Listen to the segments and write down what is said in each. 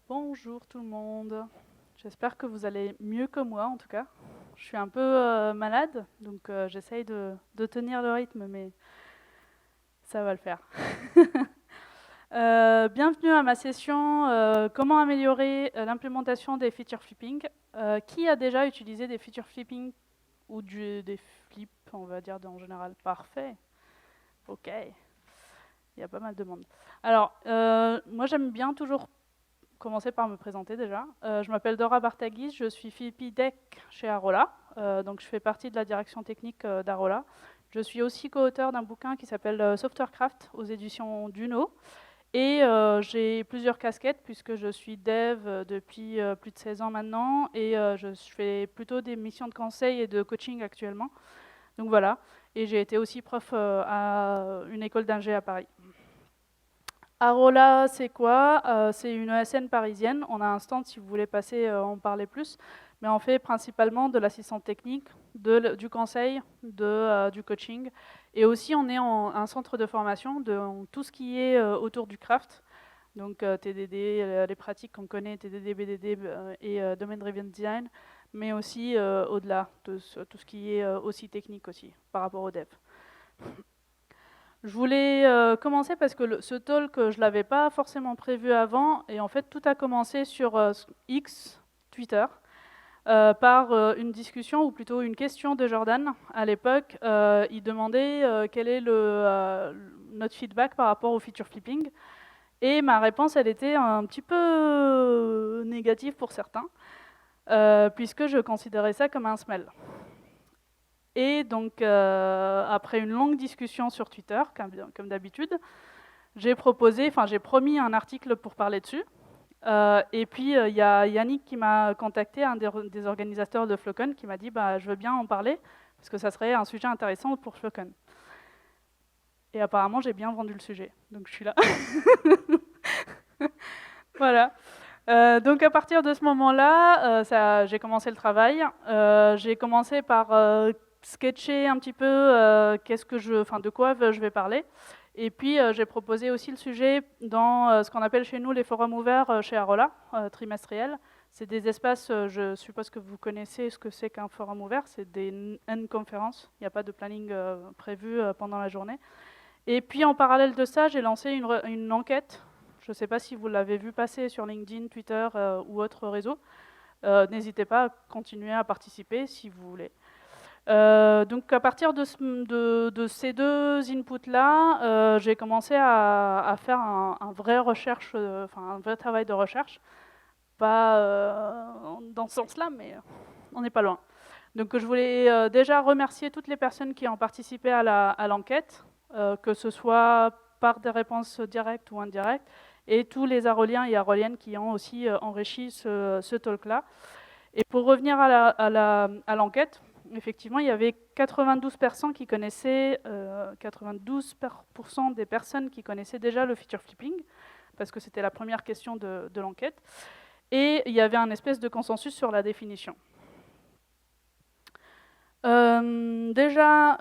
Bonjour tout le monde. J'espère que vous allez mieux que moi en tout cas. Je suis un peu malade, donc j'essaye de tenir le rythme, mais ça va le faire. Bienvenue à ma session Comment améliorer l'implémentation des feature flipping. Qui a déjà utilisé des feature flipping ou des flips, on va dire en général? Parfait. Ok. Il y a pas mal de monde. Alors, moi j'aime bien toujours commencer par me présenter déjà. Je m'appelle Dora Bartagis, je suis VP Deck chez Arola. Donc je fais partie de la direction technique d'Arola. Je suis aussi co-auteur d'un bouquin qui s'appelle Softwarecraft aux éditions Duno. Et j'ai plusieurs casquettes puisque je suis dev depuis plus de 16 ans maintenant et je fais plutôt des missions de conseil et de coaching actuellement. Donc voilà. Et j'ai été aussi prof à une école d'ingé à Paris. Arola, c'est quoi? C'est une ESN parisienne. On a un stand si vous voulez passer en parler plus. Mais on fait principalement de l'assistance technique, du conseil, du coaching. Et aussi, on est un centre de formation de tout ce qui est autour du craft. Donc TDD, les pratiques qu'on connaît, TDD, BDD et Domain Driven Design. Mais aussi au-delà, tout ce qui est aussi technique aussi, par rapport au dev. Je voulais commencer parce que ce talk, je ne l'avais pas forcément prévu avant, et en fait, tout a commencé sur X, Twitter, par une discussion, ou plutôt une question de Jordan. À l'époque, il demandait quel est notre feedback par rapport au feature flipping, et ma réponse, elle était un petit peu négative pour certains, puisque je considérais ça comme un smell. Et donc, après une longue discussion sur Twitter, comme d'habitude, j'ai promis un article pour parler dessus. Et puis, il y a Yannick qui m'a contacté, un des organisateurs de Flocon, qui m'a dit bah, je veux bien en parler, parce que ça serait un sujet intéressant pour Flocon. Et apparemment, j'ai bien vendu le sujet, donc je suis là. Voilà. Donc à partir de ce moment-là, j'ai commencé le travail. J'ai commencé par sketcher un petit peu de quoi je vais parler. Et puis j'ai proposé aussi le sujet dans ce qu'on appelle chez nous les forums ouverts chez Arola, trimestriels. C'est des espaces, je suppose que vous connaissez ce que c'est qu'un forum ouvert, c'est des N-conférences, il n'y a pas de planning prévu pendant la journée. Et puis en parallèle de ça, j'ai lancé une enquête. Je ne sais pas si vous l'avez vu passer sur LinkedIn, Twitter ou autres réseaux. N'hésitez pas à continuer à participer si vous voulez. Donc à partir de ces deux inputs-là, j'ai commencé à faire un vrai un vrai travail de recherche. Pas dans ce sens-là, mais on n'est pas loin. Donc je voulais déjà remercier toutes les personnes qui ont participé à l'enquête, que ce soit par des réponses directes ou indirectes, et tous les Aroliens et Aroliennes qui ont aussi enrichi ce talk-là. Et pour revenir à l'enquête, effectivement, il y avait 92 personnes qui connaissaient, 92% des personnes qui connaissaient déjà le feature flipping, parce que c'était la première question de l'enquête. Et il y avait un espèce de consensus sur la définition. Déjà,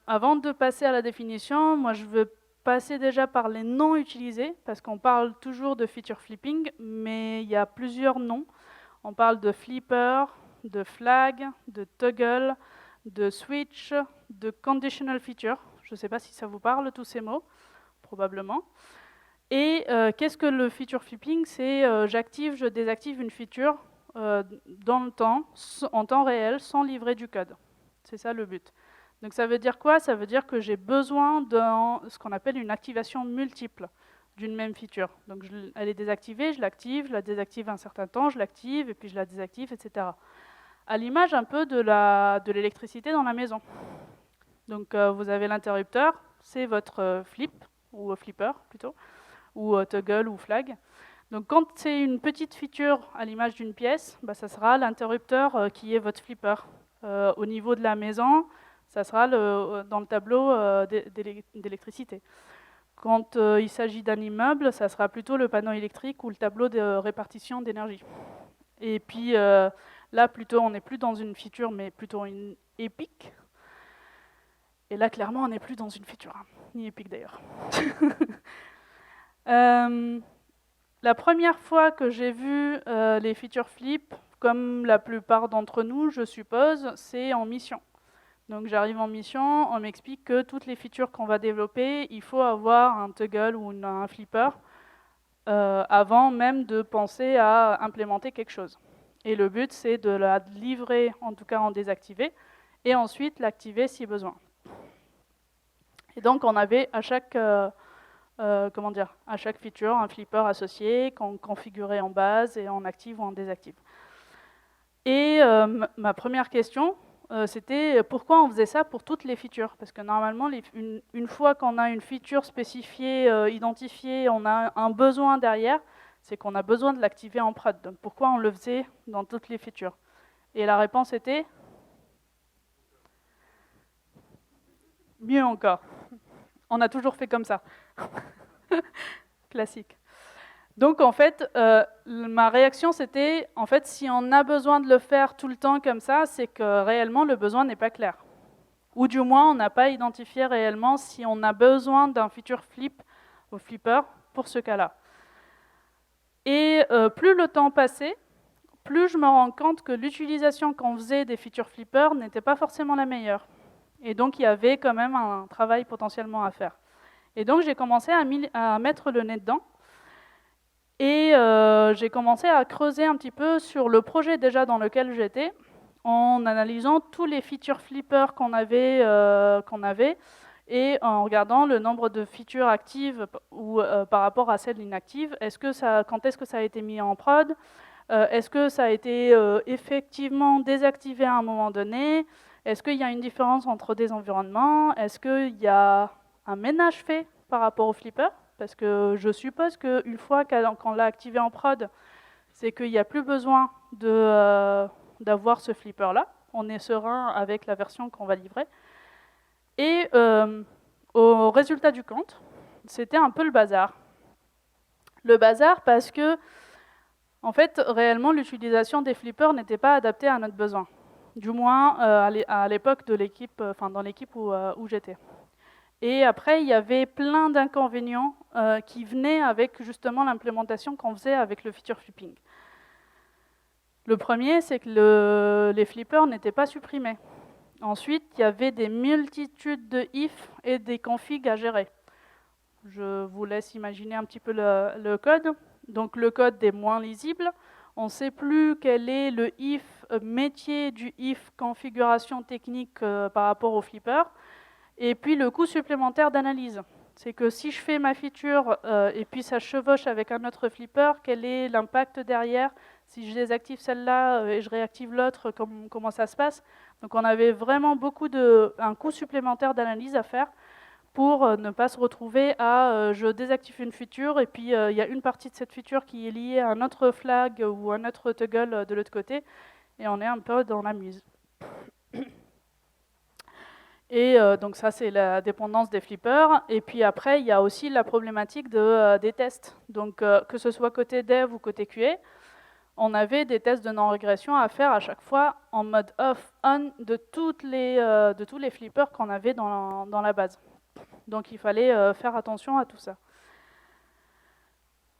avant de passer à la définition, moi je veux passer déjà par les noms utilisés, parce qu'on parle toujours de feature flipping, mais il y a plusieurs noms. On parle de flipper, de flag, de toggle, de switch, de conditional feature. Je ne sais pas si ça vous parle, tous ces mots, probablement. Et qu'est-ce que le feature flipping? C'est je désactive une feature dans le temps, en temps réel, sans livrer du code. C'est ça le but. Donc ça veut dire quoi? Ça veut dire que j'ai besoin de ce qu'on appelle une activation multiple d'une même feature. Donc elle est désactivée, je la désactive un certain temps, je l'active, et puis je la désactive, etc. À l'image un peu de l'électricité dans la maison. Donc vous avez l'interrupteur, c'est votre flip, ou flipper plutôt, ou toggle ou flag. Donc quand c'est une petite feature à l'image d'une pièce, bah, ça sera l'interrupteur qui est votre flipper. Au niveau de la maison, ça sera dans le tableau d'électricité. Quand il s'agit d'un immeuble, ça sera plutôt le panneau électrique ou le tableau de répartition d'énergie. Et puis là, plutôt, on n'est plus dans une feature, mais plutôt une épique. Et là, clairement, on n'est plus dans une feature, ni épique d'ailleurs. La première fois que j'ai vu les feature flip, comme la plupart d'entre nous, je suppose, c'est en mission. Donc j'arrive en mission, on m'explique que toutes les features qu'on va développer, il faut avoir un toggle ou un flipper avant même de penser à implémenter quelque chose. Et le but, c'est de la livrer, en tout cas en désactivé, et ensuite l'activer si besoin. Et donc on avait à chaque à chaque feature un flipper associé qu'on configurait en base et en active ou en désactive. Et ma première question, c'était pourquoi on faisait ça pour toutes les features? Parce que normalement, une fois qu'on a une feature spécifiée, identifiée, on a un besoin derrière, c'est qu'on a besoin de l'activer en prod. Donc pourquoi on le faisait dans toutes les features? Et la réponse était mieux encore. On a toujours fait comme ça. Classique. Donc en fait, ma réaction c'était, en fait, si on a besoin de le faire tout le temps comme ça, c'est que réellement le besoin n'est pas clair. Ou du moins, on n'a pas identifié réellement si on a besoin d'un feature flip ou flipper pour ce cas-là. Et plus le temps passait, plus je me rends compte que l'utilisation qu'on faisait des feature flippers n'était pas forcément la meilleure. Et donc il y avait quand même un travail potentiellement à faire. Et donc j'ai commencé à mettre le nez dedans. Et j'ai commencé à creuser un petit peu sur le projet déjà dans lequel j'étais, en analysant tous les feature flippers qu'on avait, et en regardant le nombre de features actives ou par rapport à celles inactives. Quand est-ce que ça a été mis en prod? Est-ce que ça a été effectivement désactivé à un moment donné? Est-ce qu'il y a une différence entre des environnements? Est-ce qu'il y a un ménage fait par rapport au flipper? Parce que je suppose qu'une fois qu'on l'a activé en prod, c'est qu'il n'y a plus besoin d'avoir ce flipper-là. On est serein avec la version qu'on va livrer. Et au résultat du compte, c'était un peu le bazar. Le bazar parce que, en fait, réellement, l'utilisation des flippers n'était pas adaptée à notre besoin. Du moins, à l'époque de l'équipe, dans l'équipe où j'étais. Et après, il y avait plein d'inconvénients qui venaient avec justement l'implémentation qu'on faisait avec le feature flipping. Le premier, c'est que les flippers n'étaient pas supprimés. Ensuite, il y avait des multitudes de if et des configs à gérer. Je vous laisse imaginer un petit peu le code. Donc le code est moins lisible. On ne sait plus quel est le if métier du if configuration technique par rapport au flipper. Et puis le coût supplémentaire d'analyse. C'est que si je fais ma feature et puis ça chevauche avec un autre flipper, quel est l'impact derrière? Si je désactive celle-là et je réactive l'autre, comment ça se passe? Donc on avait vraiment un coût supplémentaire d'analyse à faire pour ne pas se retrouver à je désactive une feature et puis il y a une partie de cette feature qui est liée à un autre flag ou un autre toggle de l'autre côté et on est un peu dans la muse. Et donc ça, c'est la dépendance des flippers. Et puis après, il y a aussi la problématique des tests. Donc que ce soit côté dev ou côté QA, on avait des tests de non-régression à faire à chaque fois en mode off-on de tous les flippers qu'on avait dans la base. Donc il fallait faire attention à tout ça.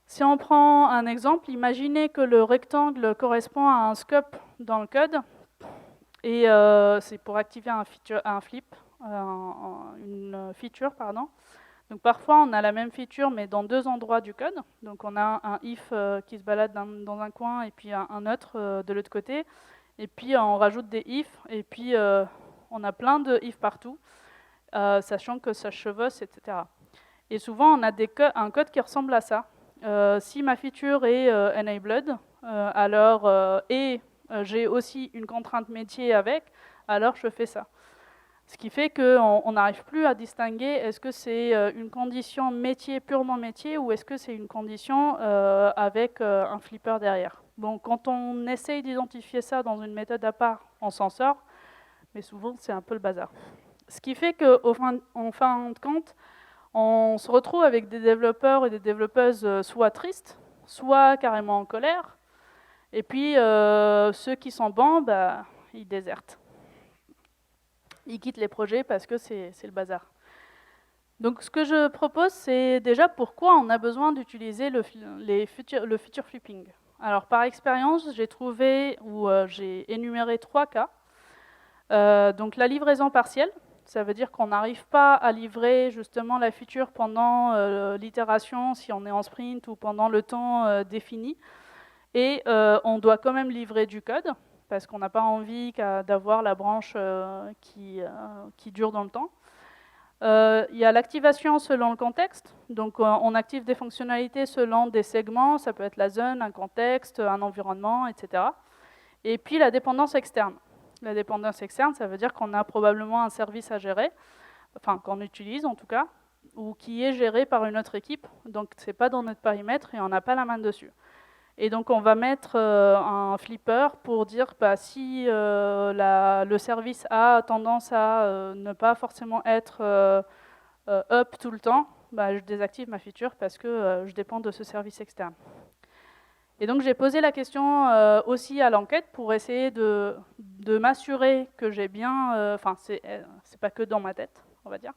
Si on prend un exemple, imaginez que le rectangle correspond à un scope dans le code. Et c'est pour activer une feature, pardon. Donc parfois on a la même feature mais dans deux endroits du code. Donc on a un if qui se balade dans un coin et puis un autre de l'autre côté. Et puis on rajoute des ifs et puis on a plein de ifs partout, sachant que ça chevauche, etc. Et souvent on a un code qui ressemble à ça. Si ma feature est enabled, alors j'ai aussi une contrainte métier avec, alors je fais ça. Ce qui fait qu'on n'arrive plus à distinguer est-ce que c'est une condition métier, purement métier, ou est-ce que c'est une condition avec un flipper derrière. Bon, quand on essaye d'identifier ça dans une méthode à part, on s'en sort, mais souvent c'est un peu le bazar. Ce qui fait qu'en fin de compte, on se retrouve avec des développeurs et des développeuses soit tristes, soit carrément en colère, et puis ceux qui sont bons, ils désertent. Ils quittent les projets parce que c'est le bazar. Donc ce que je propose, c'est déjà pourquoi on a besoin d'utiliser le feature flipping. Alors par expérience, j'ai trouvé ou j'ai énuméré 3 cas. Donc la livraison partielle, ça veut dire qu'on n'arrive pas à livrer justement la feature pendant l'itération, si on est en sprint ou pendant le temps défini. Et on doit quand même livrer du code, parce qu'on n'a pas envie d'avoir la branche qui dure dans le temps. Il y a l'activation selon le contexte. Donc on active des fonctionnalités selon des segments, ça peut être la zone, un contexte, un environnement, etc. Et puis la dépendance externe. La dépendance externe, ça veut dire qu'on a probablement un service à gérer, enfin qu'on utilise en tout cas, ou qui est géré par une autre équipe. Donc ce n'est pas dans notre périmètre et on n'a pas la main dessus. Et donc on va mettre un flipper pour dire si le service a tendance à ne pas forcément être up tout le temps, je désactive ma feature parce que je dépends de ce service externe. Et donc j'ai posé la question aussi à l'enquête pour essayer de m'assurer que j'ai bien... Enfin, c'est pas que dans ma tête, on va dire.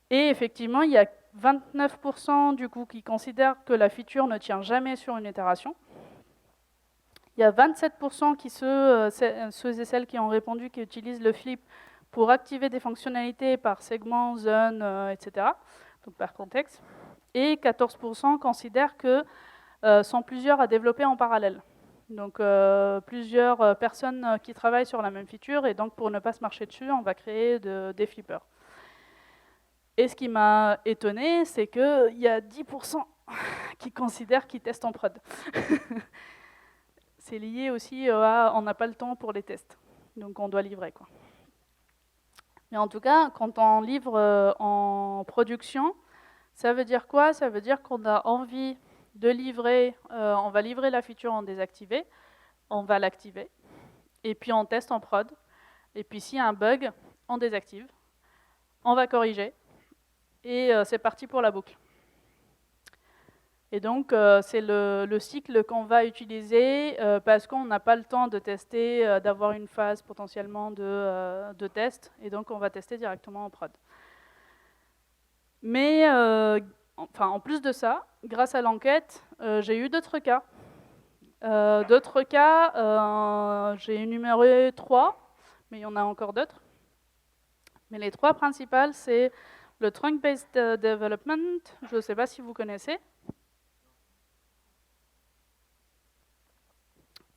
Et effectivement, il y a 29% du coup qui considèrent que la feature ne tient jamais sur une itération. Il y a 27% ceux et celles qui ont répondu qui utilisent le flip pour activer des fonctionnalités par segment, zone, etc., donc par contexte. Et 14% considèrent que sont plusieurs à développer en parallèle. Donc plusieurs personnes qui travaillent sur la même feature, et donc pour ne pas se marcher dessus, on va créer des flippers. Et ce qui m'a étonné, c'est qu'il y a 10% qui considèrent qu'ils testent en prod. C'est lié aussi à on n'a pas le temps pour les tests, donc on doit livrer, quoi. Mais en tout cas, quand on livre en production, ça veut dire quoi? Ça veut dire qu'on a envie de livrer, on va livrer la feature en désactivé, on va l'activer, et puis on teste en prod, et puis s'il y a un bug, on désactive, on va corriger, et c'est parti pour la boucle. Et donc, c'est le cycle qu'on va utiliser parce qu'on n'a pas le temps de tester, d'avoir une phase potentiellement de test, et donc on va tester directement en prod. Mais en plus de ça, grâce à l'enquête, j'ai eu d'autres cas. J'ai énuméré 3, mais il y en a encore d'autres. Mais les 3 principales, c'est le Trunk-Based Development, je ne sais pas si vous connaissez.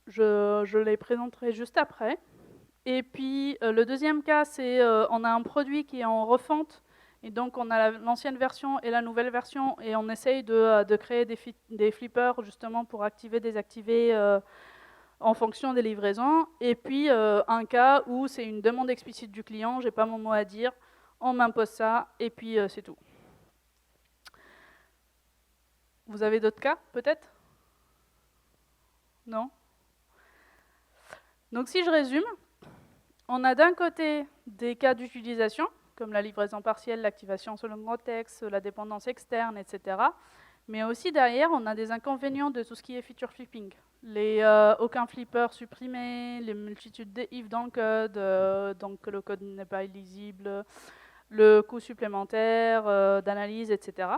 Je les présenterai juste après. Et puis le deuxième cas, c'est on a un produit qui est en refonte, et donc on a l'ancienne version et la nouvelle version, et on essaye de créer des flippers justement pour activer, désactiver en fonction des livraisons. Et puis un cas où c'est une demande explicite du client, j'ai pas mon mot à dire, on m'impose ça, et puis c'est tout. Vous avez d'autres cas, peut-être? Non? Donc si je résume, on a d'un côté des cas d'utilisation, comme la livraison partielle, l'activation selon le contexte, la dépendance externe, etc. Mais aussi derrière, on a des inconvénients de tout ce qui est feature flipping. Aucun flipper supprimé, les multitudes de if dans le code, donc le code n'est pas illisible, le coût supplémentaire d'analyse, etc.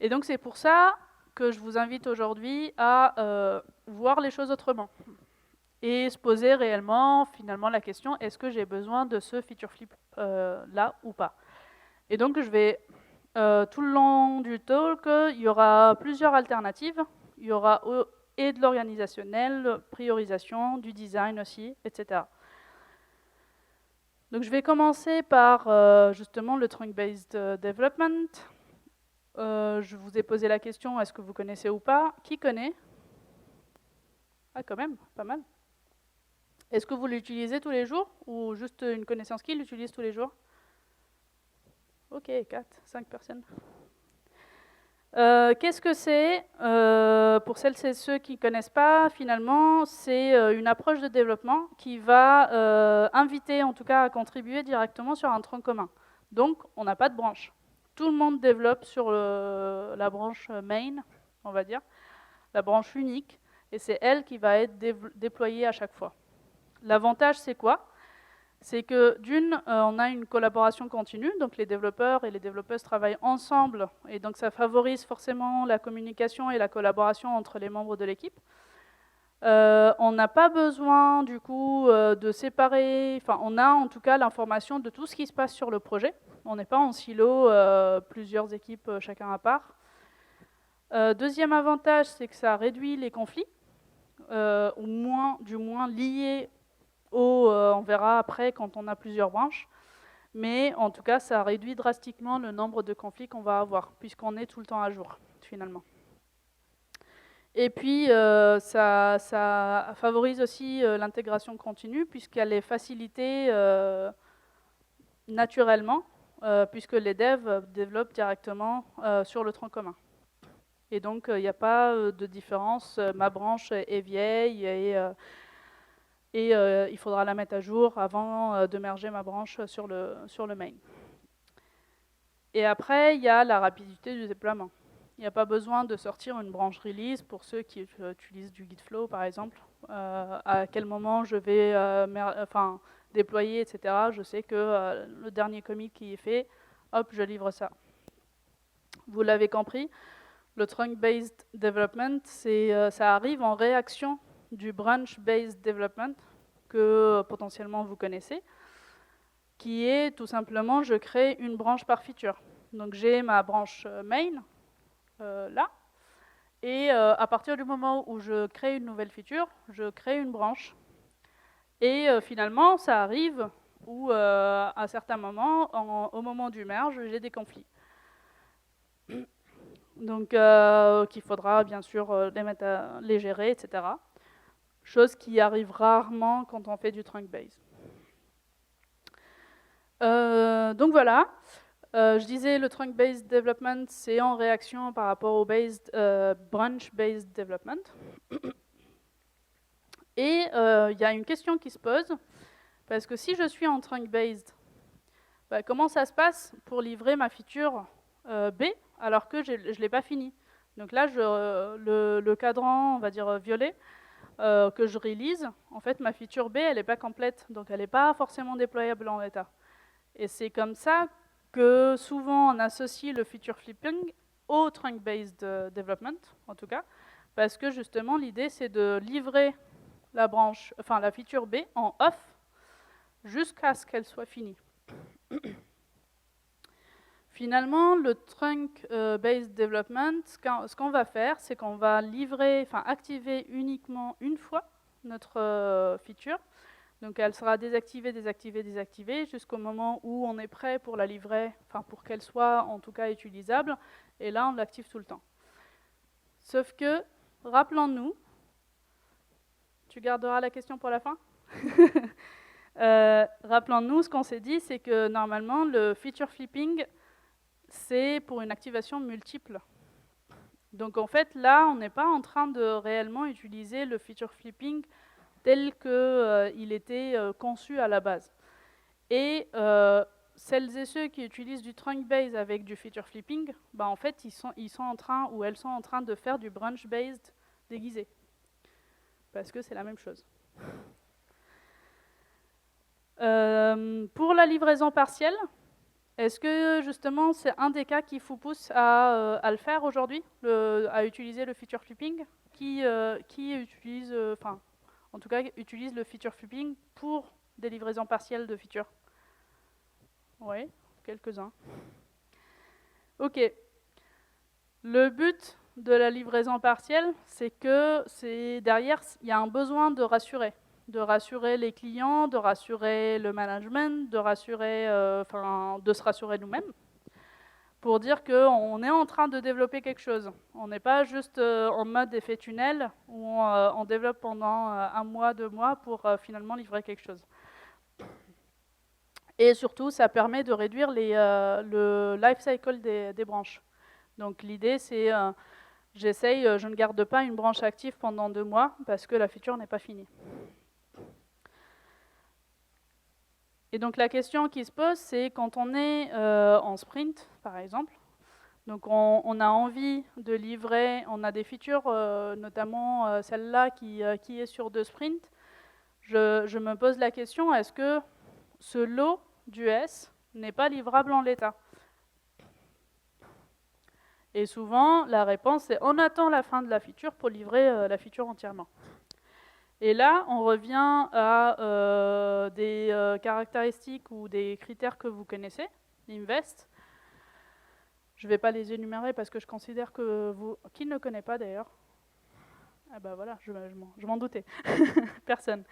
Et donc c'est pour ça que je vous invite aujourd'hui à voir les choses autrement et se poser réellement, finalement, la question, est-ce que j'ai besoin de ce feature flip là ou pas? Et donc, je vais, tout le long du talk, il y aura plusieurs alternatives. Il y aura et de l'organisationnel, priorisation, du design aussi, etc. Donc, je vais commencer par, justement, le trunk-based development. Je vous ai posé la question, est-ce que vous connaissez ou pas? Qui connaît? Ah, quand même, pas mal. Est-ce que vous l'utilisez tous les jours ou juste une connaissance qui l'utilise tous les jours? Ok, 4, 5 personnes. Qu'est-ce que c'est? Pour celles et ceux qui ne connaissent pas, finalement, c'est une approche de développement qui va inviter, en tout cas, à contribuer directement sur un tronc commun. Donc, on n'a pas de branche. Tout le monde développe sur la branche main, on va dire, la branche unique, et c'est elle qui va être déployée à chaque fois. L'avantage, c'est quoi? c'est que d'une, on a une collaboration continue, donc les développeurs et les développeuses travaillent ensemble, et donc ça favorise forcément la communication et la collaboration entre les membres de l'équipe. On n'a pas besoin du coup de séparer, enfin on a en tout cas l'information de tout ce qui se passe sur le projet. On n'est pas en silo, plusieurs équipes chacun à part. Deuxième avantage, c'est que ça réduit les conflits, du moins liés on verra après quand on a plusieurs branches. Mais en tout cas, ça réduit drastiquement le nombre de conflits qu'on va avoir, puisqu'on est tout le temps à jour, finalement. Et puis, ça favorise aussi l'intégration continue, puisqu'elle est facilitée naturellement, puisque les devs développent directement sur le tronc commun. Et donc, il n'y a pas de différence. Ma branche est vieille et il faudra la mettre à jour avant de merger ma branche sur le main. Et après, il y a la rapidité du déploiement. Il n'y a pas besoin de sortir une branche release pour ceux qui utilisent du Gitflow, par exemple. À quel moment je vais déployer, etc. Je sais que le dernier commit qui est fait, hop, je livre ça. Vous l'avez compris, le trunk-based development, ça arrive en réaction du branch-based development que potentiellement vous connaissez, qui est tout simplement, je crée une branche par feature. Donc j'ai ma branche main, là, et à partir du moment où je crée une nouvelle feature, je crée une branche. Et finalement, ça arrive où, à certains moments, au moment du merge, j'ai des conflits. Donc, qu'il faudra bien sûr les gérer, etc. Chose qui arrive rarement quand on fait du trunk base. Donc voilà, je disais le trunk based development, c'est en réaction par rapport au branch based development. Et il y a une question qui se pose, parce que si je suis en trunk based, comment ça se passe pour livrer ma feature B alors que je ne l'ai pas fini? Donc là, le cadran, on va dire violet, que je release, en fait, ma feature B, elle n'est pas complète, donc elle n'est pas forcément déployable en l'état. Et c'est comme ça que souvent on associe le feature flipping au trunk-based development, en tout cas, parce que justement l'idée c'est de livrer la feature B en off jusqu'à ce qu'elle soit finie. Finalement, le trunk-based development, ce qu'on va faire, c'est qu'on va activer uniquement une fois notre feature. Donc elle sera désactivée, désactivée, désactivée jusqu'au moment où on est prêt pour la livrer, pour qu'elle soit en tout cas utilisable. Et là, on l'active tout le temps. Sauf que, rappelons-nous, tu garderas la question pour la fin. Rappelons-nous, ce qu'on s'est dit, c'est que normalement, le feature flipping, c'est pour une activation multiple. Donc en fait, là, on n'est pas en train de réellement utiliser le feature flipping tel qu'il était conçu à la base. Et celles et ceux qui utilisent du trunk base avec du feature flipping, en fait, ils sont en train, ou elles sont en train de faire du branch based déguisé. Parce que c'est la même chose. Pour la livraison partielle, est-ce que justement c'est un des cas qui vous pousse à le faire aujourd'hui, à utiliser le feature flipping? Qui utilise, en tout cas, utilise le feature flipping pour des livraisons partielles de features? Oui, quelques-uns. Ok. Le but de la livraison partielle, c'est que derrière, il y a un besoin de rassurer les clients, de rassurer le management, de se rassurer nous-mêmes, pour dire qu'on est en train de développer quelque chose. On n'est pas juste en mode effet tunnel, où on développe pendant 1 mois, 2 mois pour finalement livrer quelque chose. Et surtout, ça permet de réduire le life cycle des branches. Donc l'idée, c'est, je ne garde pas une branche active pendant 2 mois parce que la feature n'est pas finie. Et donc la question qui se pose, c'est quand on est en sprint, par exemple, donc on a envie de livrer, on a des features, notamment celle-là qui est sur 2 sprints, je me pose la question, est-ce que ce lot d'US n'est pas livrable en l'état. Et souvent, la réponse est on attend la fin de la feature pour livrer la feature entièrement. Et là, on revient à des caractéristiques ou des critères que vous connaissez, Invest. Je ne vais pas les énumérer parce que je considère que vous... Qui ne le connaît pas d'ailleurs? Ah bah voilà, je m'en doutais. Personne.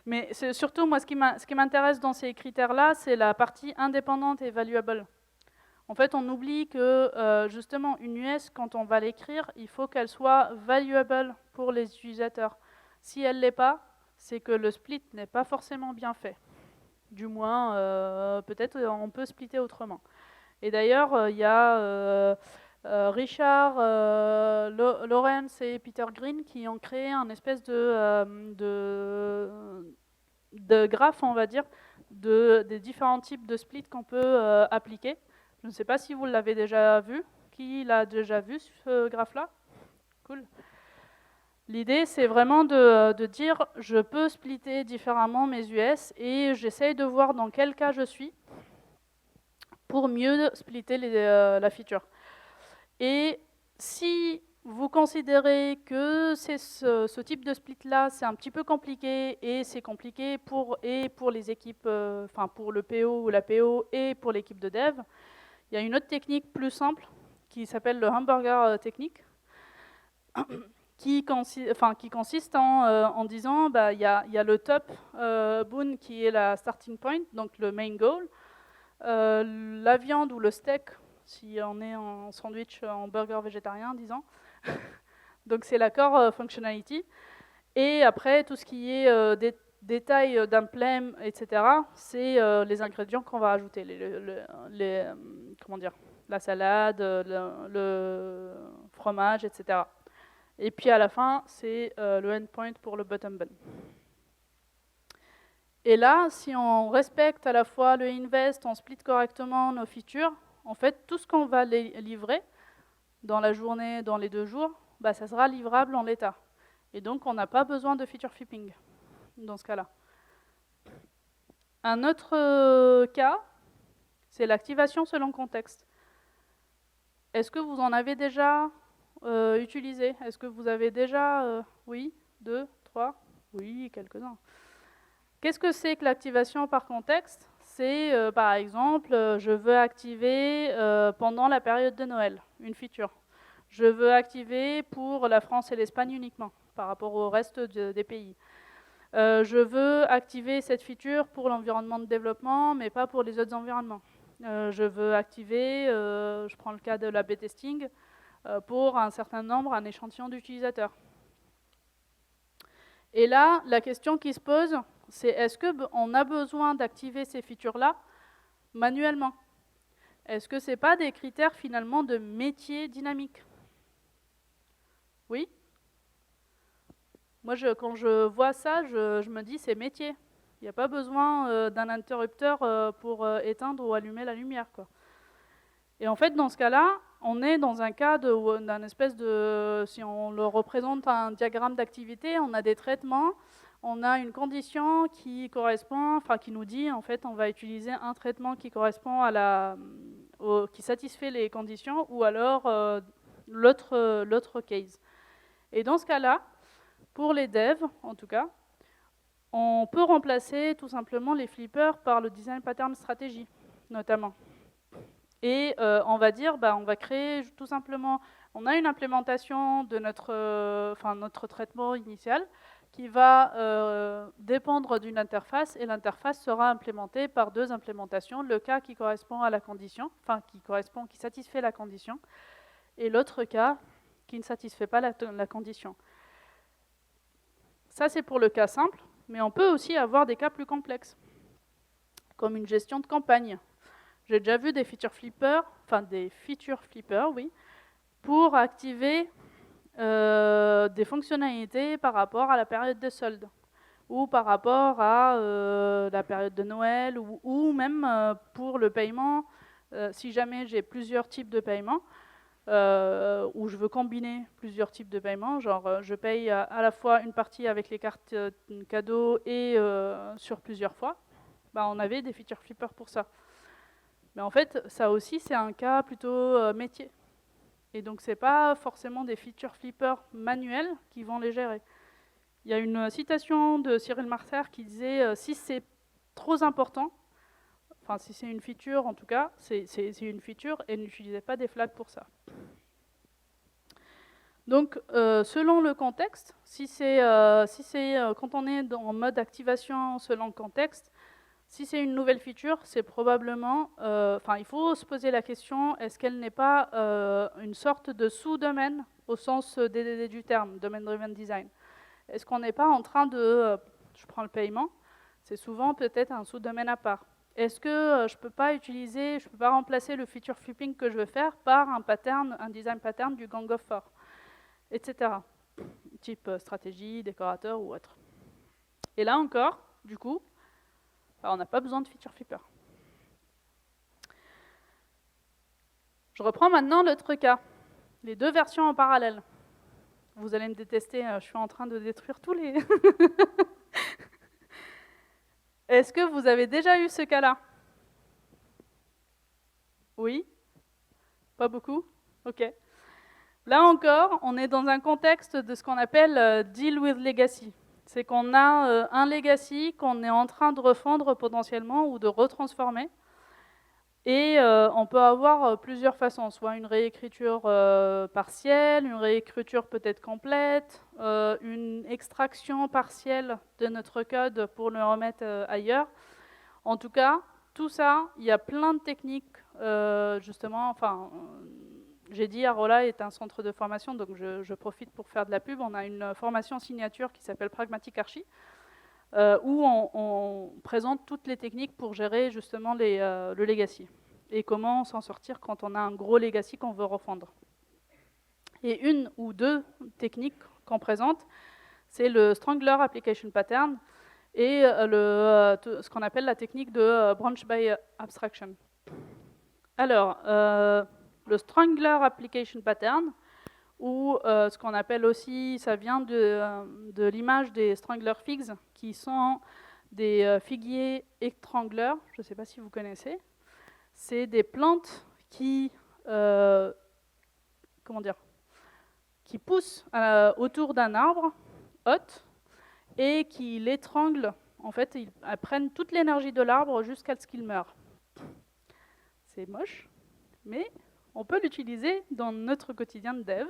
Mais c'est surtout, moi, ce qui m'intéresse dans ces critères-là, c'est la partie indépendante et valuable. En fait, on oublie que, justement, une US, quand on va l'écrire, il faut qu'elle soit valuable pour les utilisateurs. Si elle ne l'est pas, c'est que le split n'est pas forcément bien fait. Du moins, peut-être on peut splitter autrement. Et d'ailleurs, il y a Richard Lawrence et Peter Green qui ont créé un espèce de graphe, on va dire, des différents types de splits qu'on peut appliquer. Je ne sais pas si vous l'avez déjà vu. Qui l'a déjà vu, ce graphe-là? Cool. L'idée, c'est vraiment de dire, je peux splitter différemment mes US et j'essaye de voir dans quel cas je suis pour mieux splitter la feature. Et si vous considérez que ce type de split-là, c'est un petit peu compliqué, et c'est compliqué pour les équipes, enfin pour le PO ou la PO et pour l'équipe de dev, il y a une autre technique plus simple qui s'appelle le hamburger technique, qui consiste en disant, bah, il y a le top boon qui est la starting point, donc le main goal, la viande ou le steak, si on est en sandwich, en burger végétarien, disons. Donc c'est la core functionality. Et après, tout ce qui est détails d'emblème, etc., c'est les ingrédients qu'on va ajouter, comment dire, la salade, le fromage, etc. Et puis à la fin, c'est le endpoint pour le bottom bun. Et là, si on respecte à la fois le invest, on split correctement nos features, en fait, tout ce qu'on va livrer dans la journée, dans les 2 jours, bah, ça sera livrable en l'état. Et donc, on n'a pas besoin de feature flipping dans ce cas-là. Un autre cas, c'est l'activation selon contexte. Est-ce que vous en avez déjà utilisé? Est-ce que vous avez déjà... oui, 2, 3? Oui, quelques-uns. Qu'est-ce que c'est que l'activation par contexte? C'est, par exemple, je veux activer pendant la période de Noël, une feature. Je veux activer pour la France et l'Espagne uniquement, par rapport au reste des pays. Je veux activer cette feature pour l'environnement de développement, mais pas pour les autres environnements. Je veux activer, je prends le cas de l'A/B testing, pour un certain nombre, un échantillon d'utilisateurs. Et là, la question qui se pose, c'est est-ce qu'on a besoin d'activer ces features-là manuellement? Est-ce que ce n'est pas des critères finalement de métier dynamique? Oui? Moi, quand je vois ça, je me dis c'est métier. Il n'y a pas besoin d'un interrupteur pour éteindre ou allumer la lumière, quoi. Et en fait, dans ce cas-là, on est dans un cas d'un espèce de... Si on le représente un diagramme d'activité, on a des traitements, on a une condition qui correspond, enfin qui nous dit, en fait, on va utiliser un traitement qui correspond à qui satisfait les conditions, ou alors l'autre case. Et dans ce cas-là, pour les devs, en tout cas, on peut remplacer tout simplement les flippers par le design pattern stratégie, notamment. Et on va dire, bah, on va créer tout simplement, on a une implémentation de notre traitement initial qui va dépendre d'une interface, et l'interface sera implémentée par 2 implémentations, le cas qui correspond à la condition, enfin qui satisfait la condition, et l'autre cas qui ne satisfait pas la condition. Ça, c'est pour le cas simple, mais on peut aussi avoir des cas plus complexes, comme une gestion de campagne. J'ai déjà vu des feature flippers, oui, pour activer des fonctionnalités par rapport à la période de solde, ou par rapport à la période de Noël, ou même pour le paiement, si jamais j'ai plusieurs types de paiements, où je veux combiner plusieurs types de paiements, genre je paye à la fois une partie avec les cartes cadeaux et sur plusieurs fois. bah, on avait des feature flippers pour ça. Mais en fait, ça aussi, c'est un cas plutôt métier. Et donc, ce n'est pas forcément des feature flippers manuels qui vont les gérer. Il y a une citation de Cyril Marcer qui disait si c'est trop important, enfin si c'est une feature en tout cas, c'est une feature et n'utilisez pas des flags pour ça. Donc selon le contexte, si c'est quand on est en mode activation selon le contexte, si c'est une nouvelle feature, c'est probablement, il faut se poser la question, est-ce qu'elle n'est pas une sorte de sous-domaine au sens DDD du terme, Domain Driven Design. Est-ce qu'on n'est pas en train de, je prends le paiement, c'est souvent peut-être un sous-domaine à part. Est-ce que je ne peux pas remplacer le feature flipping que je veux faire par un pattern, un design pattern du Gang of Four, etc. Type stratégie, décorateur ou autre. Et là encore, du coup, on n'a pas besoin de feature flipper. Je reprends maintenant l'autre cas, les deux versions en parallèle. Vous allez me détester, je suis en train de détruire tous les... Est-ce que vous avez déjà eu ce cas-là? Oui? Pas beaucoup? Ok. Là encore, on est dans un contexte de ce qu'on appelle deal with legacy. C'est qu'on a un legacy qu'on est en train de refondre potentiellement ou de retransformer. Et on peut avoir plusieurs façons, soit une réécriture partielle, une réécriture peut-être complète, une extraction partielle de notre code pour le remettre ailleurs. En tout cas, tout ça, il y a plein de techniques, justement, j'ai dit Arola est un centre de formation, donc je profite pour faire de la pub. On a une formation signature qui s'appelle Pragmatic Archi, où on présente toutes les techniques pour gérer justement le legacy et comment s'en sortir quand on a un gros legacy qu'on veut refondre. Et une ou deux techniques qu'on présente, c'est le Strangler Application Pattern et ce qu'on appelle la technique de Branch by Abstraction. Alors, le Strangler Application Pattern, ou ce qu'on appelle aussi, ça vient de l'image des Strangler Figs, qui sont des figuiers étrangleurs, je ne sais pas si vous connaissez. C'est des plantes qui, qui poussent autour d'un arbre hôte et qui l'étranglent. En fait, elles prennent toute l'énergie de l'arbre jusqu'à ce qu'il meure. C'est moche, mais on peut l'utiliser dans notre quotidien de dev.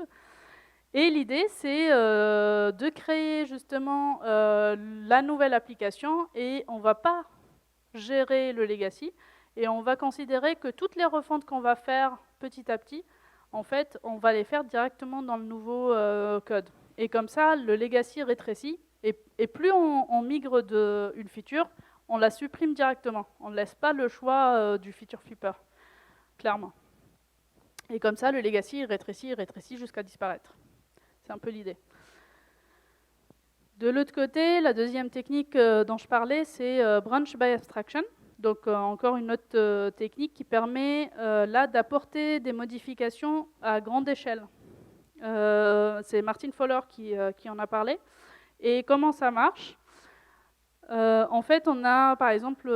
Et l'idée, c'est de créer justement la nouvelle application et on ne va pas gérer le legacy et on va considérer que toutes les refontes qu'on va faire petit à petit, en fait, on va les faire directement dans le nouveau code. Et comme ça, le legacy rétrécit et plus on migre d'une feature, on la supprime directement. On ne laisse pas le choix du feature flipper, clairement. Et comme ça, le legacy rétrécit jusqu'à disparaître. C'est un peu l'idée. De l'autre côté, la deuxième technique dont je parlais, c'est Branch by Abstraction. Donc encore une autre technique qui permet là d'apporter des modifications à grande échelle. C'est Martin Fowler qui en a parlé. Et comment ça marche? En fait, on a par exemple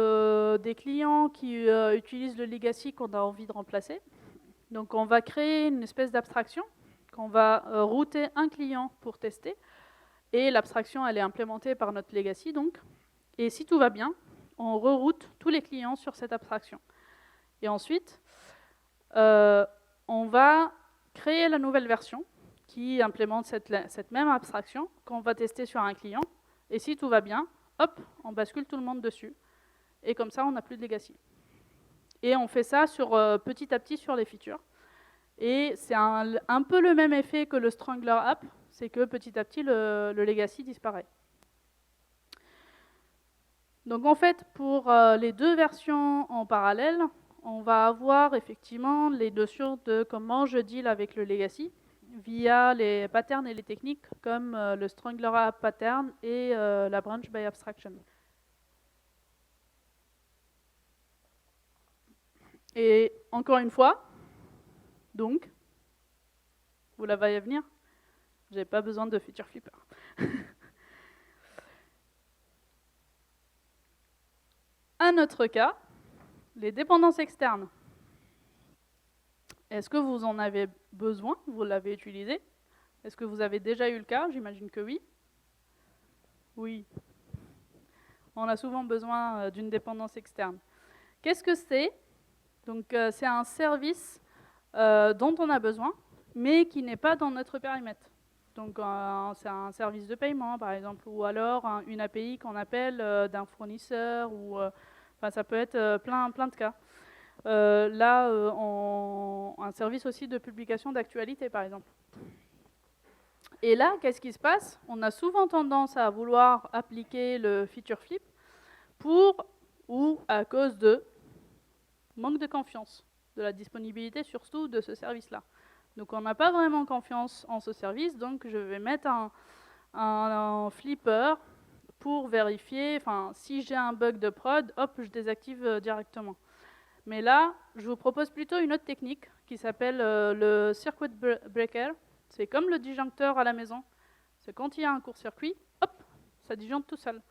des clients qui utilisent le legacy qu'on a envie de remplacer. Donc on va créer une espèce d'abstraction qu'on va router un client pour tester. Et l'abstraction, elle est implémentée par notre legacy, donc. Et si tout va bien, on reroute tous les clients sur cette abstraction. Et ensuite, on va créer la nouvelle version qui implémente cette même abstraction qu'on va tester sur un client. Et si tout va bien, hop, on bascule tout le monde dessus. Et comme ça, on n'a plus de legacy. Et on fait ça petit à petit sur les features. Et c'est un peu le même effet que le Strangler App, c'est que petit à petit, le legacy disparaît. Donc en fait, pour les deux versions en parallèle, on va avoir effectivement les notions de comment je deal avec le legacy via les patterns et les techniques comme le Strangler App pattern et la Branch by Abstraction. Et encore une fois, donc, vous la voyez venir, j'ai pas besoin de feature flipper. Un notre cas, les dépendances externes. Est-ce que vous en avez besoin? Vous l'avez utilisé? Est-ce que vous avez déjà eu le cas? J'imagine que oui. Oui. On a souvent besoin d'une dépendance externe. Qu'est-ce que c'est? Donc, c'est un service dont on a besoin, mais qui n'est pas dans notre périmètre. Donc, c'est un service de paiement, par exemple, ou alors une API qu'on appelle d'un fournisseur, ou enfin, ça peut être plein de cas. Là, un service aussi de publication d'actualité, par exemple. Et là, qu'est-ce qui se passe? On a souvent tendance à vouloir appliquer le feature flip pour ou à cause de manque de confiance, de la disponibilité surtout de ce service-là. Donc on n'a pas vraiment confiance en ce service, donc je vais mettre un flipper pour vérifier, enfin si j'ai un bug de prod, hop, je désactive directement. Mais là, je vous propose plutôt une autre technique qui s'appelle le circuit breaker. C'est comme le disjoncteur à la maison. C'est quand il y a un court-circuit, hop, ça disjoncte tout seul.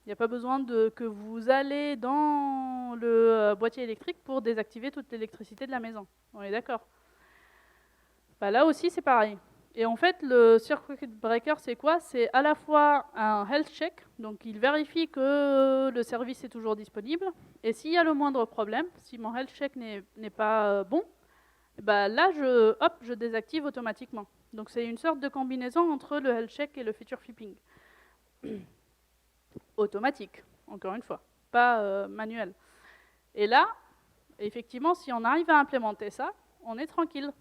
Il n'y a pas besoin que vous allez dans le boîtier électrique pour désactiver toute l'électricité de la maison. On est d'accord? Bah, là aussi, c'est pareil. Et en fait, le circuit breaker, c'est quoi? C'est à la fois un health check, donc il vérifie que le service est toujours disponible. Et s'il y a le moindre problème, si mon health check n'est pas bon, bah là, je désactive automatiquement. Donc c'est une sorte de combinaison entre le health check et le feature flipping. Automatique, encore une fois, pas manuel. Et là, effectivement, si on arrive à implémenter ça, on est tranquille.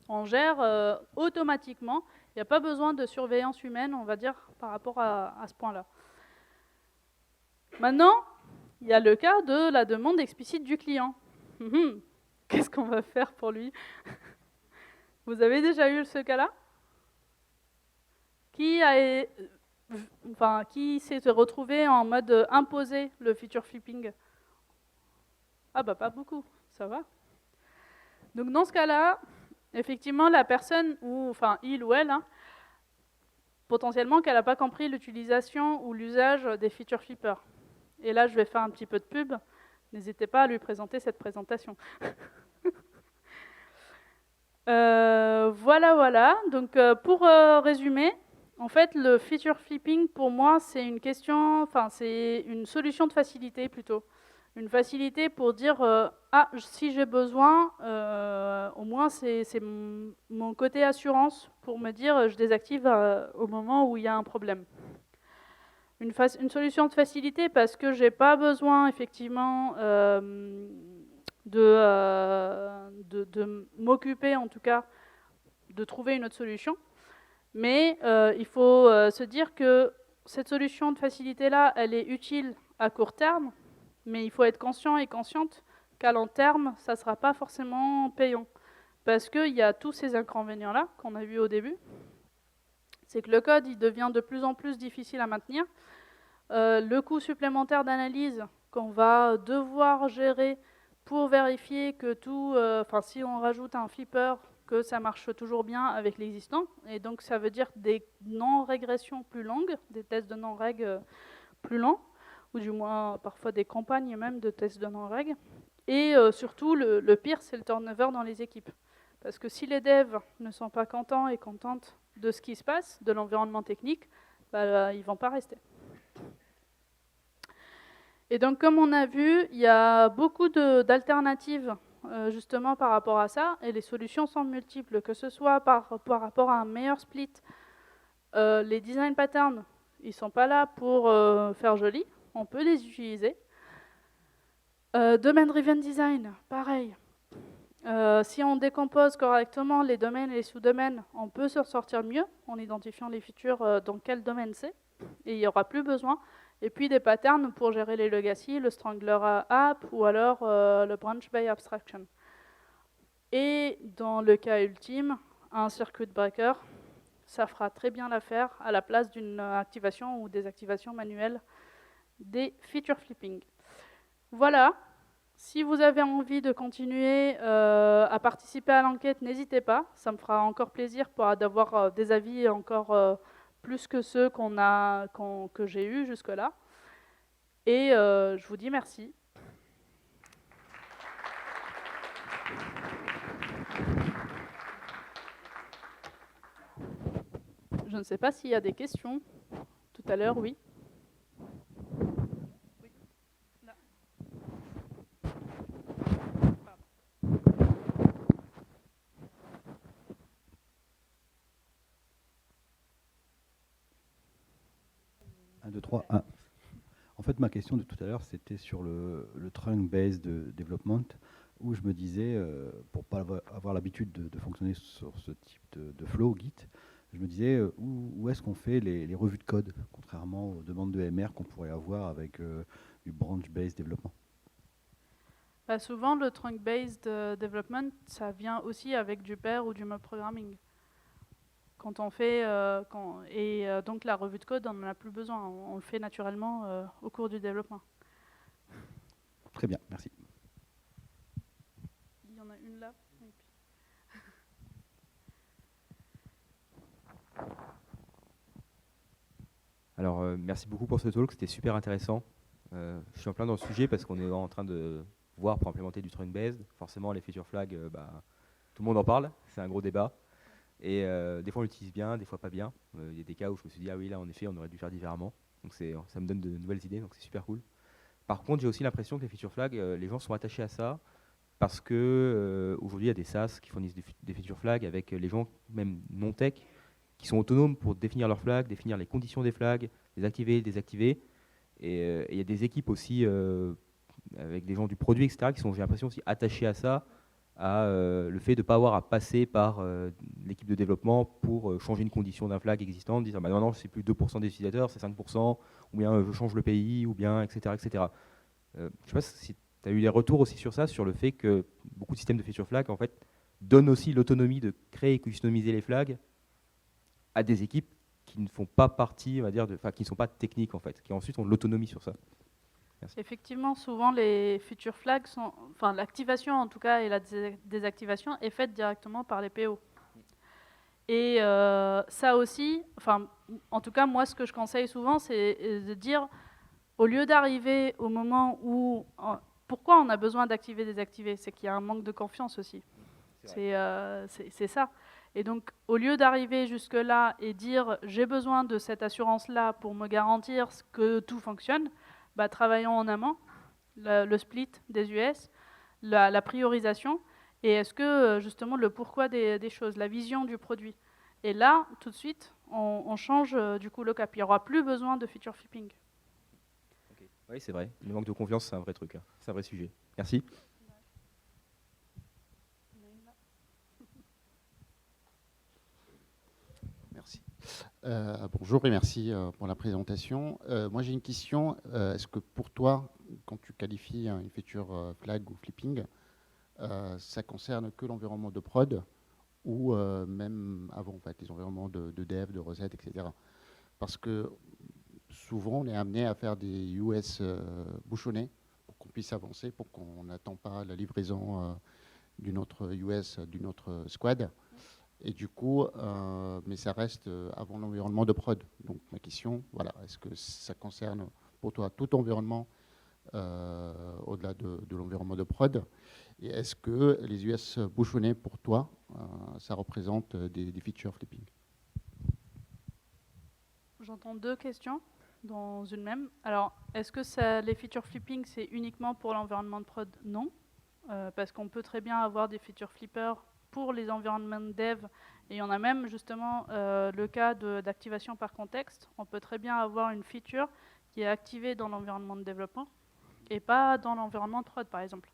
On gère automatiquement. Il n'y a pas besoin de surveillance humaine, on va dire, par rapport à ce point-là. Maintenant, il y a le cas de la demande explicite du client. Qu'est-ce qu'on va faire pour lui? Vous avez déjà eu ce cas-là? Qui s'est retrouvé en mode imposer le feature flipping? Ah bah pas beaucoup, ça va. Donc dans ce cas-là, effectivement, la personne, enfin il ou elle, potentiellement qu'elle n'a pas compris l'utilisation ou l'usage des feature flippers. Et là, je vais faire un petit peu de pub. N'hésitez pas à lui présenter cette présentation. Voilà. Donc, pour résumer, en fait, le feature flipping, pour moi, c'est c'est une solution de facilité plutôt. Une facilité pour dire, si j'ai besoin, au moins c'est mon côté assurance pour me dire, je désactive au moment où il y a un problème. Une solution de facilité parce que j'ai pas besoin effectivement de m'occuper en tout cas de trouver une autre solution. Mais il faut se dire que cette solution de facilité-là, elle est utile à court terme, mais il faut être conscient et consciente qu'à long terme, ça ne sera pas forcément payant. Parce qu'il y a tous ces inconvénients-là qu'on a vus au début. C'est que le code, il devient de plus en plus difficile à maintenir. Le coût supplémentaire d'analyse qu'on va devoir gérer pour vérifier que tout, si on rajoute un flipper, que ça marche toujours bien avec l'existant. Et donc ça veut dire des non-régressions plus longues, des tests de non-reg plus longs, ou du moins parfois des campagnes même de tests de non-reg. Et surtout, le pire, c'est le turnover dans les équipes. Parce que si les devs ne sont pas contents et contentes de ce qui se passe, de l'environnement technique, ils ne vont pas rester. Et donc, comme on a vu, il y a beaucoup d'alternatives justement par rapport à ça, et les solutions sont multiples, que ce soit par rapport à un meilleur split. Les design patterns, ils ne sont pas là pour faire joli, on peut les utiliser. Domain-driven design, pareil. Si on décompose correctement les domaines et les sous-domaines, on peut se sortir mieux en identifiant les features dans quel domaine c'est, et il n'y aura plus besoin. Et puis des patterns pour gérer les legacy, le strangler app ou alors le branch by abstraction. Et dans le cas ultime, un circuit breaker, ça fera très bien l'affaire à la place d'une activation ou désactivation manuelle des feature flipping. Voilà. Si vous avez envie de continuer à participer à l'enquête, n'hésitez pas. Ça me fera encore plaisir d'avoir des avis encore plus que ceux que j'ai eus jusque-là. Et je vous dis merci. Je ne sais pas s'il y a des questions. Tout à l'heure, oui. Là. Un, deux, trois, un. En fait, ma question de tout à l'heure, c'était sur le trunk-based development, où je me disais, pour pas avoir l'habitude de fonctionner sur ce type de flow Git, je me disais où est-ce qu'on fait les revues de code, contrairement aux demandes de MR qu'on pourrait avoir avec du branch-based développement. Bah, souvent, le trunk-based development, ça vient aussi avec du pair ou du mob programming. Quand on fait, donc la revue de code, on n'en a plus besoin. On le fait naturellement au cours du développement. Très bien, merci. Il y en a une là. Et puis... Alors, merci beaucoup pour ce talk, c'était super intéressant. Je suis en plein dans le sujet parce qu'on est en train de voir pour implémenter du trunk-based. Forcément, les feature flags, tout le monde en parle, c'est un gros débat. Et des fois, on l'utilise bien, des fois pas bien. Il y a des cas où je me suis dit, ah oui, là, en effet, on aurait dû faire différemment. Donc, ça me donne de nouvelles idées, donc c'est super cool. Par contre, j'ai aussi l'impression que les feature flags, les gens sont attachés à ça parce que aujourd'hui, il y a des SaaS qui fournissent des feature flags avec les gens, même non-tech, qui sont autonomes pour définir leurs flags, définir les conditions des flags, les activer, les désactiver. Et il y a des équipes aussi avec des gens du produit, etc., qui sont, j'ai l'impression, aussi attachés à ça, à le fait de ne pas avoir à passer par l'équipe de développement pour changer une condition d'un flag existant, dire bah non, non, c'est plus 2% des utilisateurs, c'est 5%, ou bien je change le pays, ou bien, etc. etc. Je ne sais pas si tu as eu des retours aussi sur ça, sur le fait que beaucoup de systèmes de feature flag, en fait, donnent aussi l'autonomie de créer et customiser les flags à des équipes qui ne font pas partie, on va dire, qui ne sont pas techniques en fait, qui ensuite ont de l'autonomie sur ça. Merci. Effectivement, souvent les feature flags sont, enfin l'activation en tout cas et la désactivation est faite directement par les PO. Et ça aussi, enfin en tout cas moi ce que je conseille souvent c'est de dire au lieu d'arriver au moment où pourquoi on a besoin d'activer désactiver, c'est qu'il y a un manque de confiance aussi. C'est ça. Et donc, au lieu d'arriver jusque-là et dire j'ai besoin de cette assurance-là pour me garantir que tout fonctionne, bah, travaillons en amont, le split des US, la priorisation, et est-ce que justement le pourquoi des choses, la vision du produit. Et là, tout de suite, on change du coup le cap. Il n'y aura plus besoin de feature flipping. Okay. Oui, c'est vrai. Le manque de confiance, c'est un vrai truc. Hein. C'est un vrai sujet. Merci. Merci. Bonjour et merci pour la présentation. Moi j'ai une question. Est-ce que pour toi, quand tu qualifies une feature flag ou flipping, ça concerne que l'environnement de prod ou même avant en fait, les environnements de dev, de recettes, etc. Parce que souvent on est amené à faire des US bouchonnés pour qu'on puisse avancer, pour qu'on n'attend pas la livraison d'une autre US, d'une autre squad. Et du coup, mais ça reste avant l'environnement de prod. Donc ma question, voilà, est-ce que ça concerne pour toi tout environnement au-delà de l'environnement de prod? Et est-ce que les US bouchonnés pour toi, ça représente des features flipping? J'entends deux questions dans une même. Alors, est-ce que les feature flipping, c'est uniquement pour l'environnement de prod? Non, parce qu'on peut très bien avoir des feature flippers pour les environnements dev, et on a même justement le cas d'activation par contexte. On peut très bien avoir une feature qui est activée dans l'environnement de développement et pas dans l'environnement de prod, par exemple.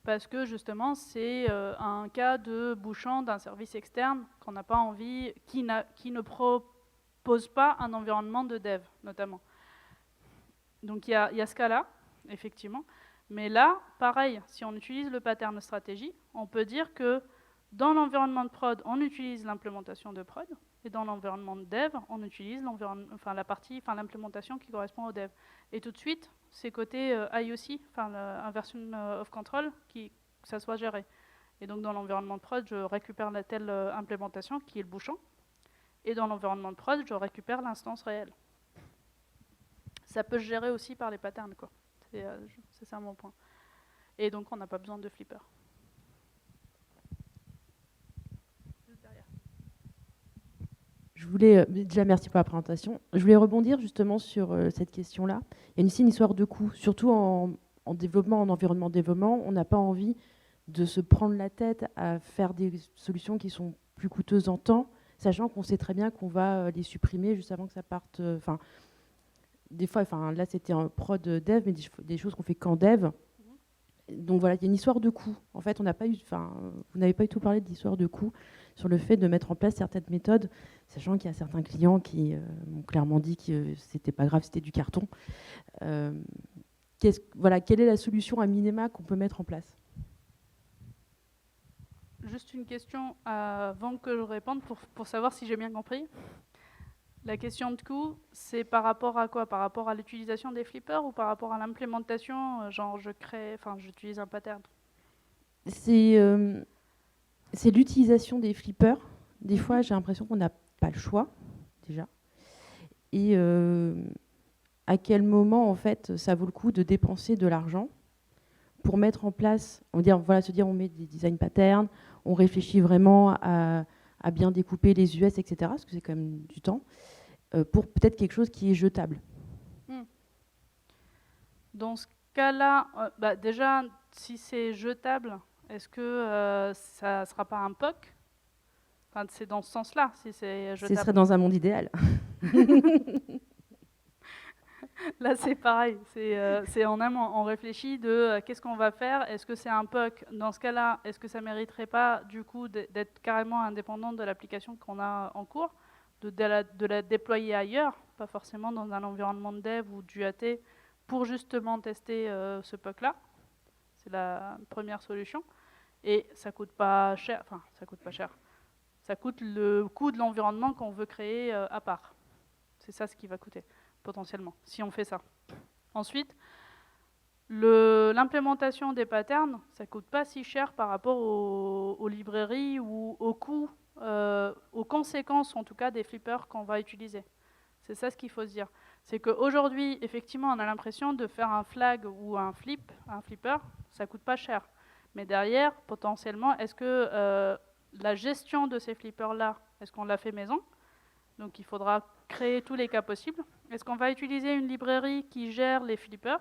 Parce que justement, c'est un cas de bouchon d'un service externe qu'on n'a pas envie, qui ne propose pas un environnement de dev, notamment. Donc il y a ce cas-là, effectivement. Mais là, pareil, si on utilise le pattern stratégie, on peut dire que dans l'environnement de prod, on utilise l'implémentation de prod, et dans l'environnement de dev, on utilise l'implémentation qui correspond au dev. Et tout de suite, c'est côté IOC, inversion of control, que ça soit géré. Et donc dans l'environnement de prod, je récupère la telle implémentation qui est le bouchon, et dans l'environnement de prod, je récupère l'instance réelle. ça peut se gérer aussi par les patterns, quoi. C'est ça mon point. Et donc, on n'a pas besoin de flipper. Juste derrière. Je voulais, déjà merci pour la présentation. Je voulais rebondir justement sur cette question-là. Il y a ici une histoire de coût, surtout en développement, en environnement de développement. On n'a pas envie de se prendre la tête à faire des solutions qui sont plus coûteuses en temps, sachant qu'on sait très bien qu'on va les supprimer juste avant que ça parte. Enfin, des fois, là c'était en prod dev, mais des choses qu'on fait qu'en dev. Donc voilà, il y a une histoire de coût. En fait, vous n'avez pas du tout parlé d'histoire de coût sur le fait de mettre en place certaines méthodes, sachant qu'il y a certains clients qui m'ont clairement dit que c'était pas grave, c'était du carton. Quelle est la solution à minima qu'on peut mettre en place? Juste une question avant que je réponde pour savoir si j'ai bien compris. La question de coût, c'est par rapport à quoi? Par rapport à l'utilisation des flippers ou par rapport à l'implémentation, genre j'utilise un pattern? C'est l'utilisation des flippers. Des fois, j'ai l'impression qu'on n'a pas le choix, déjà. Et à quel moment, en fait, ça vaut le coup de dépenser de l'argent pour mettre en place, on met des design patterns, on réfléchit vraiment à bien découper les US, etc., parce que c'est quand même du temps, pour peut-être quelque chose qui est jetable. Dans ce cas-là, déjà, si c'est jetable, est-ce que ça ne sera pas un POC? Enfin, c'est dans ce sens-là, si c'est jetable. Ce serait dans un monde idéal. Là, c'est pareil. C'est en amont. On réfléchit de qu'est-ce qu'on va faire. Est-ce que c'est un POC? Dans ce cas-là, est-ce que ça ne mériterait pas, du coup, d'être carrément indépendant de l'application qu'on a en cours, de la déployer ailleurs, pas forcément dans un environnement de dev ou du AT, pour justement tester ce POC-là? C'est la première solution. Et ça coûte pas cher. Enfin, ça coûte pas cher. Ça coûte le coût de l'environnement qu'on veut créer à part. C'est ça ce qui va coûter, potentiellement, si on fait ça. Ensuite, l'implémentation des patterns, ça ne coûte pas si cher par rapport aux librairies ou aux coûts, aux conséquences, en tout cas, des flippers qu'on va utiliser. C'est ça ce qu'il faut se dire. C'est qu'aujourd'hui, effectivement, on a l'impression de faire un flag ou un flipper, ça ne coûte pas cher. Mais derrière, potentiellement, est-ce que la gestion de ces flippers-là, est-ce qu'on l'a fait maison? Donc il faudra créer tous les cas possibles. Est-ce qu'on va utiliser une librairie qui gère les flippers?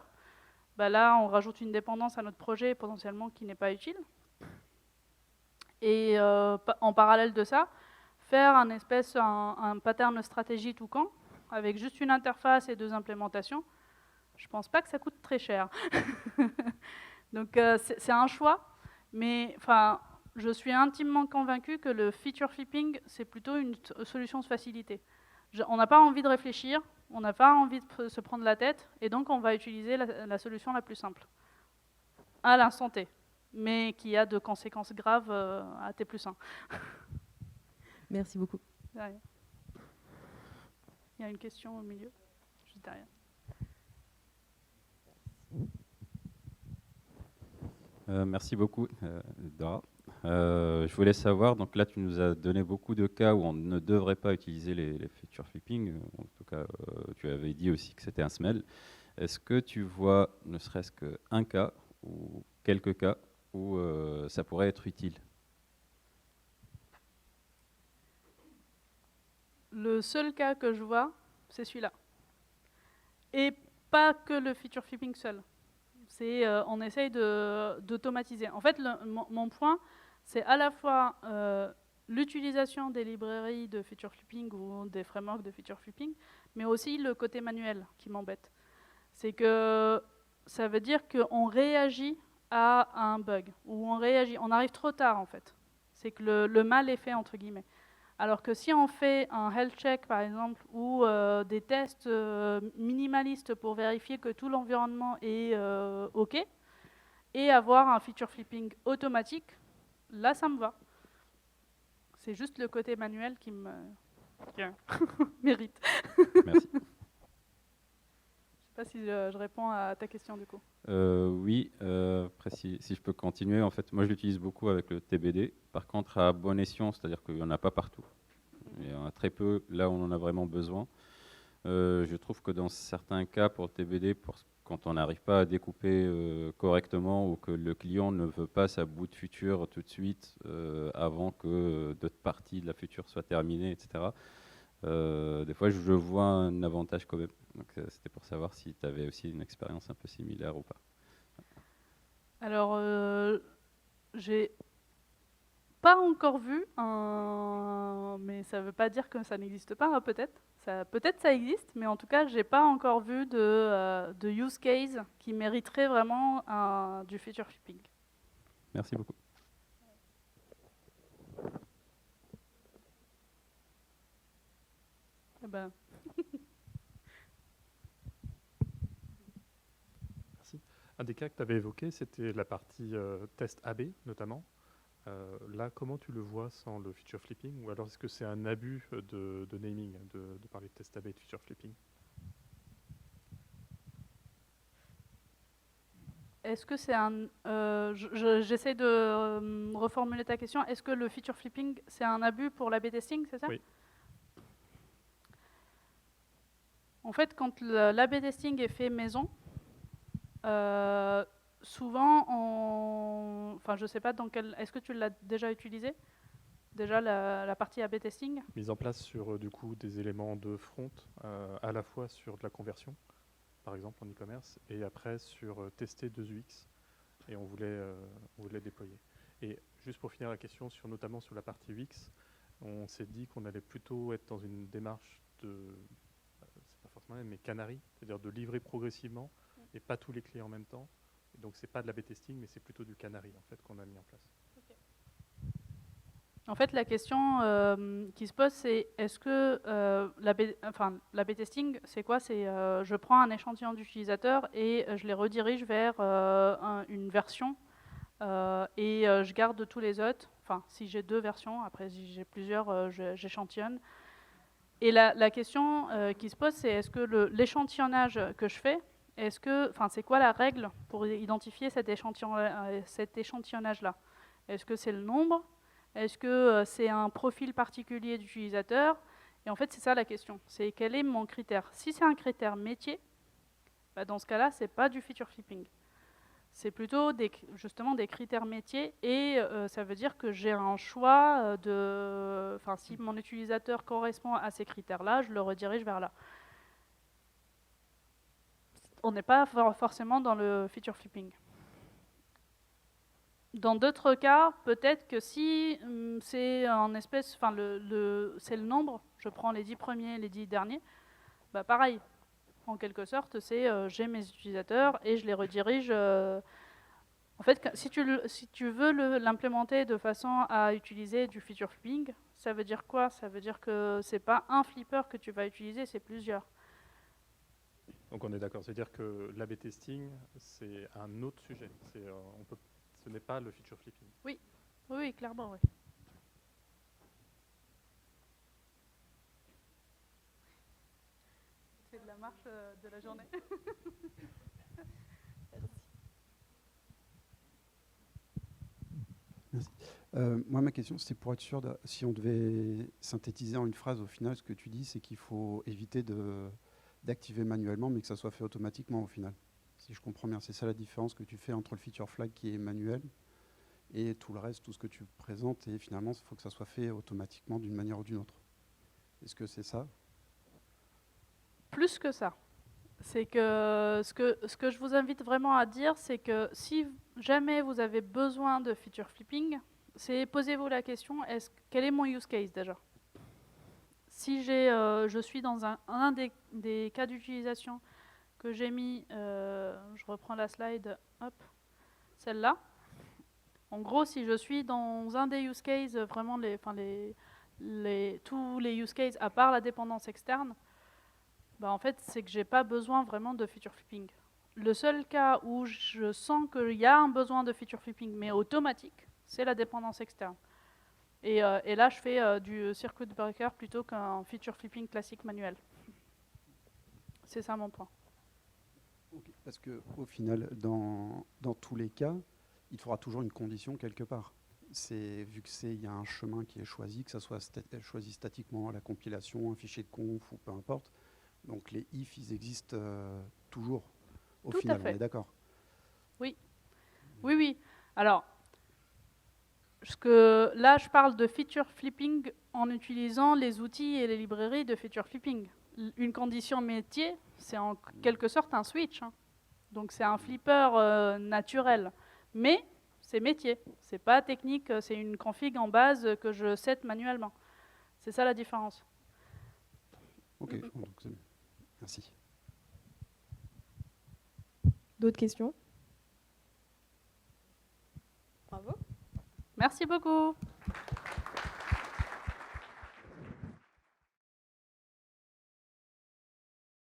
Là, on rajoute une dépendance à notre projet potentiellement qui n'est pas utile. Et en parallèle de ça, faire un pattern stratégie tout camp, avec juste une interface et 2 implémentations, je ne pense pas que ça coûte très cher. Donc c'est un choix, mais je suis intimement convaincue que le feature flipping, c'est plutôt une solution de facilité. On n'a pas envie de réfléchir, on n'a pas envie de se prendre la tête, et donc on va utiliser la solution la plus simple, à l'instant T, mais qui a de conséquences graves à T+1. Merci beaucoup. Derrière. Il y a une question au milieu, juste derrière. Merci beaucoup, Dora. Je voulais savoir, donc là tu nous as donné beaucoup de cas où on ne devrait pas utiliser les feature flipping. En tout cas, tu avais dit aussi que c'était un SMEL. Est-ce que tu vois ne serait-ce qu'un cas ou quelques cas où ça pourrait être utile? Le seul cas que je vois, c'est celui-là. Et pas que le feature flipping seul. On essaye d'automatiser. En fait, mon point, c'est à la fois l'utilisation des librairies de feature flipping ou des frameworks de feature flipping, mais aussi le côté manuel qui m'embête. C'est que ça veut dire qu'on réagit à un bug, ou on arrive trop tard en fait. C'est que le mal est fait, entre guillemets. Alors que si on fait un health check, par exemple, ou des tests minimalistes pour vérifier que tout l'environnement est OK, et avoir un feature flipping automatique, là, ça me va. C'est juste le côté manuel qui mérite. Merci. Je ne sais pas si je réponds à ta question, du coup. Oui, après si je peux continuer, en fait, moi je l'utilise beaucoup avec le TBD. Par contre, à bon escient, c'est-à-dire qu'il n'y en a pas partout. Il y en a très peu là où on en a vraiment besoin. Je trouve que dans certains cas, pour le TBD, quand on n'arrive pas à découper correctement ou que le client ne veut pas sa boot de future tout de suite avant que d'autres parties de la future soient terminées, etc. Des fois, je vois un avantage quand même. Donc, c'était pour savoir si tu avais aussi une expérience un peu similaire ou pas. Alors, j'ai pas encore vu mais ça veut pas dire que ça n'existe pas, hein, peut-être. Peut-être ça existe, mais en tout cas, j'ai pas encore vu de use case qui mériterait vraiment du feature flipping. Merci beaucoup. Eh ben, Merci. Un des cas que tu avais évoqué, c'était la partie test AB notamment. Là, comment tu le vois sans le feature flipping? Ou alors est-ce que c'est un abus de naming de parler de test AB et de feature flipping? est-ce que c'est un... j'essaie de reformuler ta question. Est-ce que le feature flipping, c'est un abus pour l'A/B testing, c'est ça? Oui. En fait, quand l'A/B testing est fait maison, souvent, enfin, je sais pas dans quel... Est-ce que tu l'as déjà utilisé? Déjà, la partie A/B testing? Mise en place sur du coup des éléments de front, à la fois sur de la conversion, par exemple en e-commerce, et après sur tester 2 UX, et on voulait déployer. Et juste pour finir la question, notamment sur la partie UX, on s'est dit qu'on allait plutôt être dans une démarche de, c'est pas forcément la même, mais canary, c'est-à-dire de livrer progressivement et pas tous les clients en même temps. Et donc c'est pas de l'A/B testing, mais c'est plutôt du canary en fait qu'on a mis en place. En fait, la question qui se pose, c'est est-ce que l'A/B testing, c'est quoi? C'est je prends un échantillon d'utilisateurs et je les redirige vers une version et je garde tous les autres. Enfin, si j'ai 2 versions, après si j'ai plusieurs, j'échantillonne. Et la question qui se pose, c'est est-ce que l'échantillonnage que je fais, c'est quoi la règle pour identifier cet échantillonnage-là? Est-ce que c'est le nombre? Est-ce que c'est un profil particulier d'utilisateur? Et en fait, c'est ça la question. C'est quel est mon critère? Si c'est un critère métier, bah dans ce cas-là, c'est pas du feature flipping. C'est plutôt justement des critères métiers et ça veut dire que j'ai un choix si mon utilisateur correspond à ces critères-là, je le redirige vers là. On n'est pas forcément dans le feature flipping. Dans d'autres cas, peut-être que si c'est en espèce, c'est le nombre, je prends les 10 premiers, les 10 derniers, bah pareil, en quelque sorte, c'est j'ai mes utilisateurs et je les redirige. En fait, si tu veux l'implémenter de façon à utiliser du feature flipping, ça veut dire quoi? Ça veut dire que c'est pas un flipper que tu vas utiliser, c'est plusieurs. Donc on est d'accord, c'est-à-dire que l'A/B testing, c'est un autre sujet. Ce n'est pas le feature flipping. Oui, clairement, oui. C'est de la marche de la journée. Merci. Moi, ma question, c'est pour être sûr, si on devait synthétiser en une phrase, au final, ce que tu dis, c'est qu'il faut éviter d'activer manuellement, mais que ça soit fait automatiquement au final. Si je comprends bien, c'est ça la différence que tu fais entre le feature flag qui est manuel et tout le reste, tout ce que tu présentes, et finalement, il faut que ça soit fait automatiquement d'une manière ou d'une autre. Est-ce que c'est ça? Plus que ça. C'est que ce que je vous invite vraiment à dire, c'est que si jamais vous avez besoin de feature flipping, posez-vous la question, quel est mon use case déjà? Si je suis dans un des cas d'utilisation que j'ai mis, je reprends la slide, hop, celle-là. En gros, si je suis dans un des use cases, vraiment tous les use cases à part la dépendance externe, bah en fait, c'est que j'ai pas besoin vraiment de feature flipping. Le seul cas où je sens qu'il y a un besoin de feature flipping, mais automatique, c'est la dépendance externe. Et là, je fais du circuit breaker plutôt qu'un feature flipping classique manuel. C'est ça mon point. Okay. Parce qu'au final, dans tous les cas, il faudra toujours une condition quelque part. Vu qu'il y a un chemin qui est choisi, que ça soit choisi statiquement à la compilation, un fichier de conf ou peu importe, Donc les if, ils existent toujours au Tout à final, on fait. est d'accord. Oui, oui. Alors, là, je parle de feature flipping en utilisant les outils et les librairies de feature flipping. Une condition métier, c'est en quelque sorte un switch, hein. Donc c'est un flipper naturel. Mais c'est métier, c'est pas technique, c'est une config en base que je set manuellement. C'est ça la différence. Ok, donc merci. D'autres questions? Merci beaucoup.